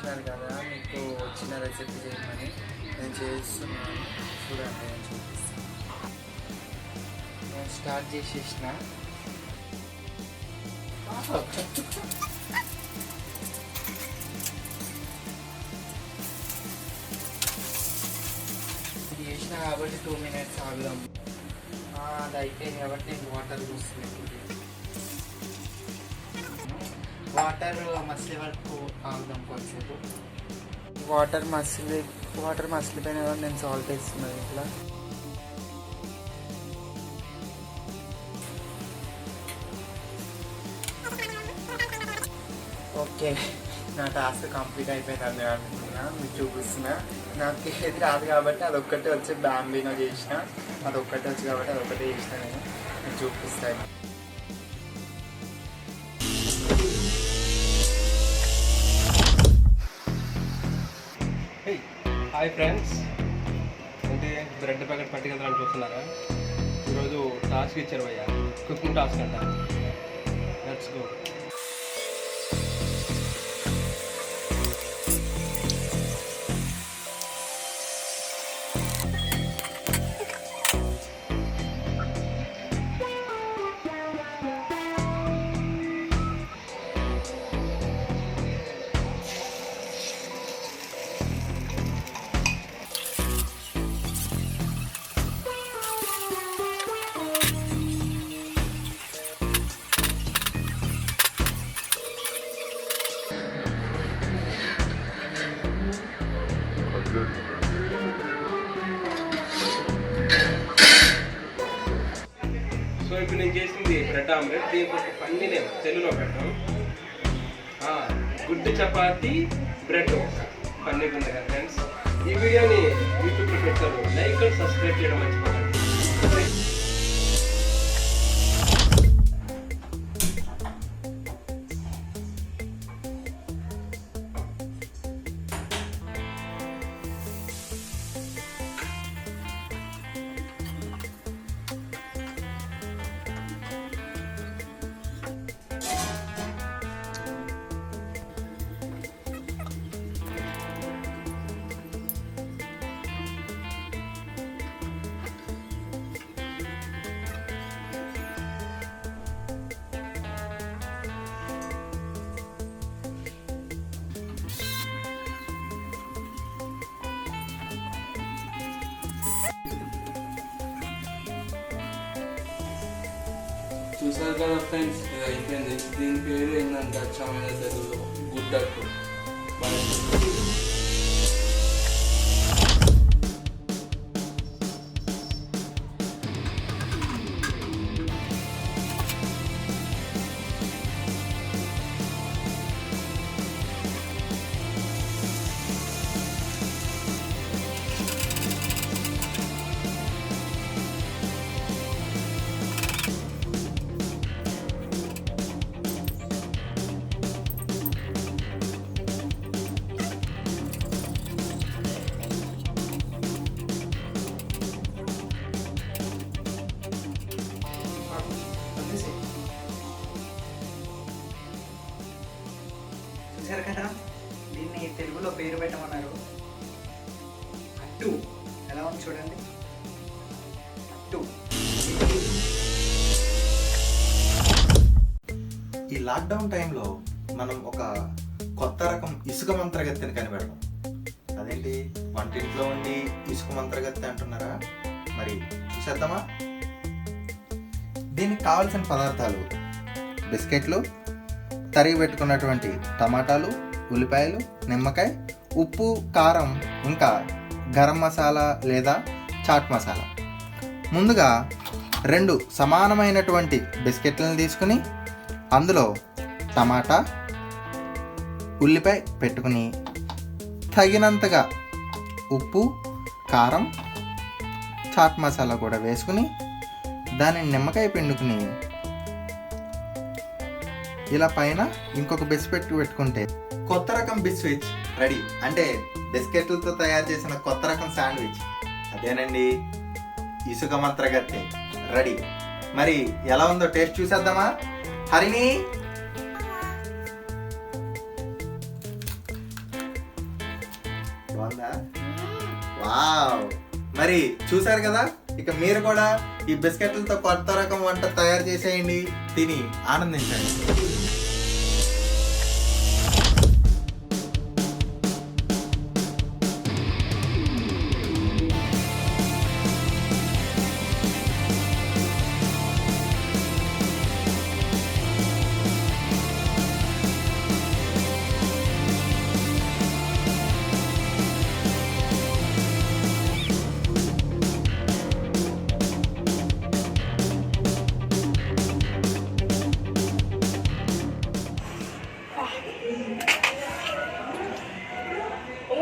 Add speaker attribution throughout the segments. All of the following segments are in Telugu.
Speaker 1: చూసినారు కదా, మీకు వచ్చిన రెసిపీ చేయమని నేను చేస్తున్నాను. చూడండి, నేను చూపిస్తాను. నేను స్టార్ట్ చేసేసిన. ఇది చేసిన కాబట్టి 2 minutes ఆగుదాం. అది అయిపోయింది కాబట్టి నేను వాటర్ పోస్తున్నాను. వాటర్ మసిలే వరకు ఆగుదాం కొంచెంసేపు. వాటర్ మసిలిపోయిన వరకు నేను సాల్ట్ వేస్తున్నాను ఇట్లా. ఓకే, నా టాస్క్ కంప్లీట్ అయిపోయింది అనుకున్నా. మీకు చూపిస్తున్నా. నాకు ఏది రాదు కాబట్టి అదొక్కటే వచ్చి బ్యాంబీనో చేసిన. అదొక్కటే వచ్చి కాబట్టి అదొక్కటే చేసిన. నేను మీకు చూపిస్తాను.
Speaker 2: హాయ్ ఫ్రెండ్స్, అంటే బ్రెడ్ ప్యాకెట్ పట్టుకెళ్తారని చూస్తున్నారా? ఈరోజు టాస్క్ ఇచ్చారు భయ్యా, కుకింగ్ టాస్క్ అంట. Let's go. సో ఇప్పుడు నేను చేసింది బ్రెడ్ ఆమ్లెట్. దీనికి ఒక ఫన్నీ నేమ్ తెలుగులో పెట్టాం. గుడ్డు చపాతి బ్రెడ్ ఒక ఫన్నీ ఉంది కదా ఫ్రెండ్స్. ఈ వీడియోని యూట్యూబ్లో పెట్టారు. లైక్ అండ్ సబ్స్క్రైబ్ చేయడం మర్చిపోకండి.
Speaker 1: చూసారు కదా ఫ్రెండ్స్, ఇది అయిపోయింది. దీని పేరు ఏంటంటే అచ్చమైన తెలుగులో గుడ్డట్టు.
Speaker 3: చూసారు కదా, దీన్ని తెలుగులో పేరు పెట్టమన్నారు. అట్టు ఎలా ఉంది చూడండి. అట్టు.
Speaker 4: ఈ లాక్డౌన్ టైంలో మనం ఒక కొత్త రకం ఇసుక మంత్రగత్తెని కనిపెడతాం. అదేంటి, వంటింట్లో ఉండి ఇసుక మంత్రగత్తె అంటున్నారా? మరి చూసేద్దామా? దీనికి కావలసిన పదార్థాలు: బిస్కెట్లు, తరిగి పెట్టుకున్నటువంటి టమాటాలు, ఉల్లిపాయలు, నిమ్మకాయ, ఉప్పు, కారం, ఇంకా గరం మసాలా లేదా చాట్ మసాలా. ముందుగా 2 సమానమైనటువంటి బిస్కెట్లను తీసుకుని అందులో టమాటా, ఉల్లిపాయ పెట్టుకుని తగినంతగా ఉప్పు, కారం, చాట్ మసాలా కూడా వేసుకుని దానిని నిమ్మకాయ పిండుకుని ఇలా పైన ఇంకొక బిస్కెట్ పెట్టుకుంటే కొత్త రకం బిస్విచ్ రెడీ. అంటే బిస్కెట్లతో తయారు చేసిన కొత్త రకం శాండ్విచ్. అదేనండి, ఇసుక మంత్రగత్తె రెడీ. మరి ఎలా ఉందో టేస్ట్ చూసేద్దామా? హరిణి, వావ్, మరి చూసారు కదా, ఇక మీరు కూడా ఈ బిస్కెట్లతో కొత్త రకం వంట తయారు చేసేయండి, తిని ఆనందించండి.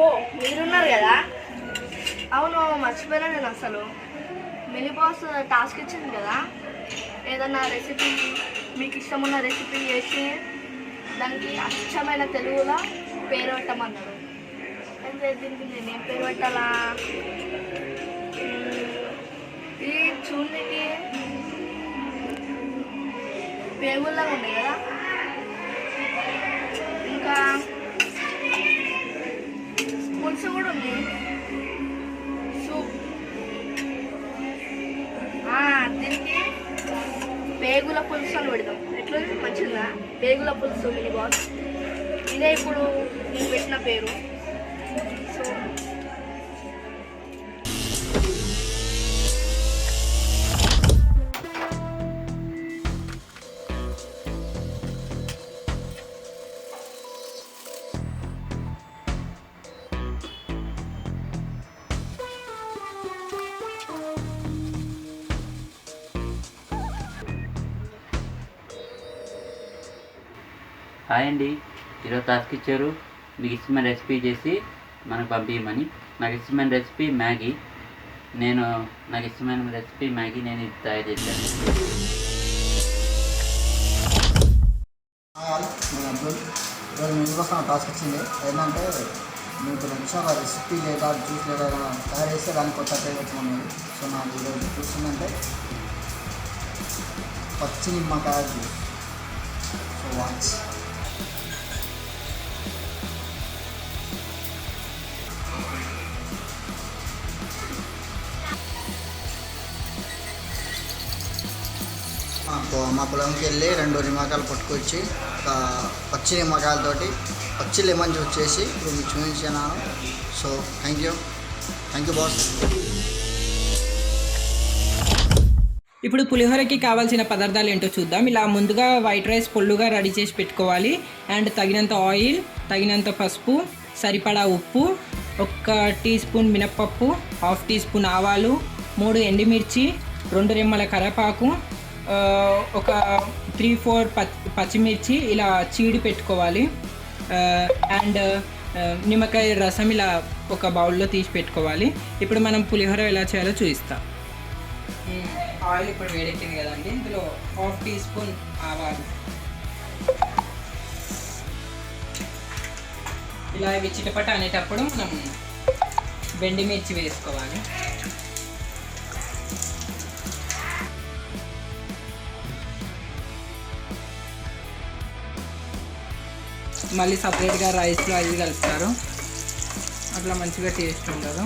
Speaker 5: ఓ మీరున్నారు కదా. అవును మర్చిపోయినా నేను అసలు. మినీ బాస్ టాస్క్ ఇచ్చింది కదా, ఏదన్నా రెసిపీ మీకు ఇష్టమున్న రెసిపీ చేసి దానికి అచ్చమైన తెలుగులో పేరు పెట్టమన్నాడు. అయితే దీనికి నేనేం పేరు పెట్టాలా? ఇది చూడడానికి పేగుల్లాగా ఉన్నాయి కదా. ఇంకా పులుసు కూడా ఉంది, సూప్. దీనికి పేగుల పులుసు అని పెడతాం. ఎట్లా మంచిగా పేగుల పులుసు మినీ బాస్. ఇదే ఇప్పుడు నేను పెట్టిన పేరు. సో
Speaker 6: హాయ్ అండి, ఈరోజు టాస్క్ ఇచ్చారు మీకు ఇష్టమైన రెసిపీ చేసి మనకు పంపించమని. నాకు ఇష్టమైన రెసిపీ మ్యాగీ. నాకు ఇష్టమైన రెసిపీ మ్యాగీ నేను ఇది తయారు చేశాను.
Speaker 7: నేను అబ్దుల్. ఈరోజు మీ కోసం టాస్క్ వచ్చింది. ఏంటంటే మీకు నచ్చిన రెసిపీ లేదా జ్యూస్ లేదా తయారు చేస్తే దానికి కొత్త పేరు వచ్చినది. సో నాకు ఈరోజు చూస్తుందంటే పచ్చి నిమ్మకాయ జ్యూస్. So watch. మా పొలంకి వెళ్ళి 2 నిమ్మకాయలు పట్టుకొచ్చి పచ్చి నిమ్మకాయలతోటి పచ్చి లెమన్ జ్యూస్ చేసి ఇప్పుడు మీకు చూపించాను. So thank you boss.
Speaker 8: ఇప్పుడు పులిహోరకి కావాల్సిన పదార్థాలు ఏంటో చూద్దాం. ఇలా ముందుగా వైట్ రైస్ పొళ్ళుగా రెడీ చేసి పెట్టుకోవాలి. అండ్ తగినంత ఆయిల్, తగినంత పసుపు, సరిపడా ఉప్పు, 1 టీ స్పూన్ మినప్పప్పు, 1/2 టీ స్పూన్ ఆవాలు, 3 ఎండుమిర్చి, 2 రెమ్మల కరివేపాకు, ఒక 3-4 పచ్చిమిర్చి ఇలా చీడి పెట్టుకోవాలి. అండ్ నిమ్మకాయ రసం ఇలా ఒక బౌల్లో తీసి పెట్టుకోవాలి. ఇప్పుడు మనం పులిహోర ఎలా చేయాలో చూపిస్తాం. ఆయిల్ ఇప్పుడు వేడెక్కింది కదండి, ఇందులో 1/2 టీ స్పూన్ ఆవాలు, ఇలా ఇవి చిటపట అనేటప్పుడు మనం బెండి మిర్చి వేసుకోవాలి. మళ్ళీ సపరేట్గా రైస్లో అవి కలుపుతారు, అట్లా మంచిగా టేస్ట్ ఉండదు.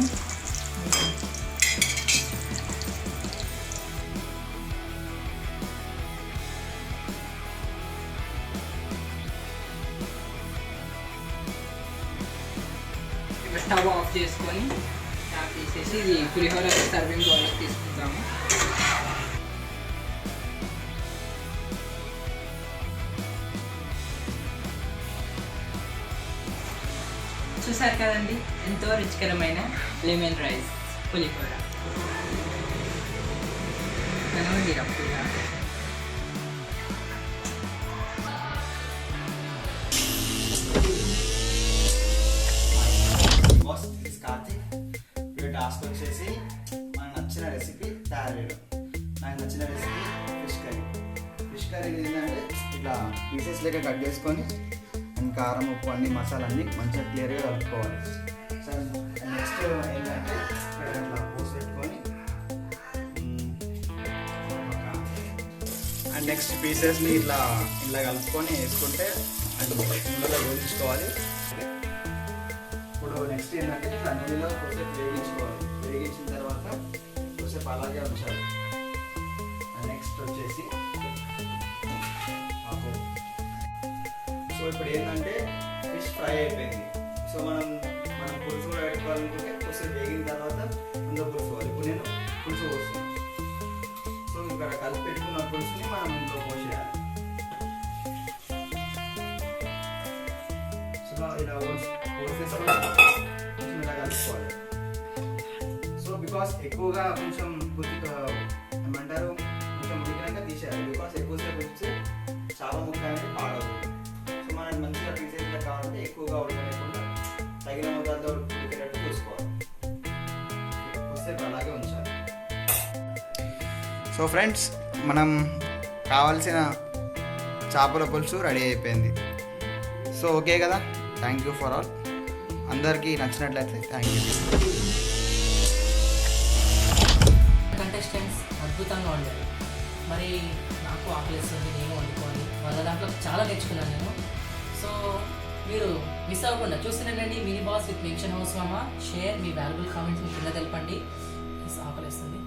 Speaker 8: స్టవ్ ఆఫ్ చేసుకొని ట్యాప్ తీసేసి ఇది పులిహోర సర్వింగ్ బౌల్లోకి తీసుకుంటాము. చూసారు కదండి, ఎంతో రుచికరమైన లెమన్ రైస్ పులిహోర.
Speaker 7: కార్తీక్. ఇప్పుడు టాస్క్ వచ్చేసి మనకు నచ్చిన రెసిపీ తయారు చేయడం. నాకు నచ్చిన రెసిపీ ఫిష్ కర్రీ ఏంటంటే ఇట్లా పీసెస్ లెక్క కట్ చేసుకొని అండ్ కారం, ఉప్పు అన్ని మసాలన్నీ మంచిగా క్లియర్గా కలుపుకోవాలి. సో నెక్స్ట్ ఏంటంటే ఇట్లా పోసి పెట్టుకొని అండ్ నెక్స్ట్ పీసెస్ని ఇట్లా కలుపుకొని వేసుకుంటే అండ్ ముందుగా వేయించుకోవాలి. ఇప్పుడు నెక్స్ట్ ఏంటంటే ఇట్లా నూనెలో కొద్దిసేపు వేగించుకోవాలి. వేగించిన తర్వాత కొద్దిసేపు అలాగే ఉంచాలి. నెక్స్ట్ వచ్చేసి ఆకు. సో ఇప్పుడు ఏంటంటే ఫిష్ ఫ్రై అయిపోయింది. సో మనం పులుసు కూడా పెట్టుకోవాలనుకుంటే కొద్దిసేపు వేగిన తర్వాత ఇందులో పోసుకోవాలి. ఇప్పుడు నేను పులుసు పోస్తున్నాను. సో ఇక్కడ కలిపి పెట్టుకున్న పులుసుని మనం ఇందులో పోసేయాలి. సో ఇలా పోసేసుకొని కొంచెం ఇలా కలుపుకోవాలి. సో బికాస్ ఎక్కువగా కొంచెం ఏమంటారు కొంచెం ఉడికినాక తీసేయాలి. బికాస్ ఎక్కువసేపు ఉంచి చాలా ముక్క అనేది పాడవుతుంది. సో మనకి మంచిగా పీసెస్గా కావాలంటే ఎక్కువగా ఉడకలేకుండా తగిన మోతాదులో ఉడికేటట్టు చూసుకోవాలి. కొద్దిసేపు అలాగే ఉంచాలి. సో ఫ్రెండ్స్, మనం కావాల్సిన చేపల పులుసు రెడీ అయిపోయింది. సో ఓకే కదా, థ్యాంక్ యూ ఫర్ ఆల్. అందరికీ నచ్చినట్లయితే థ్యాంక్ యూ.
Speaker 8: కంటెస్టెంట్స్ అద్భుతంగా వండారు. మరి నాకు ఆకలిస్తుంది, నేను వండుకోవాలి. వాళ్ళ దాంట్లో చాలా నేర్చుకున్నాను నేను. సో మీరు మిస్ అవ్వకుండా చూస్తున్నానండి mini boss with mansion house మామ. షేర్ మీ వాల్యుబుల్ కామెంట్స్ కింద తెలపండి. ఆకలిస్తుంది.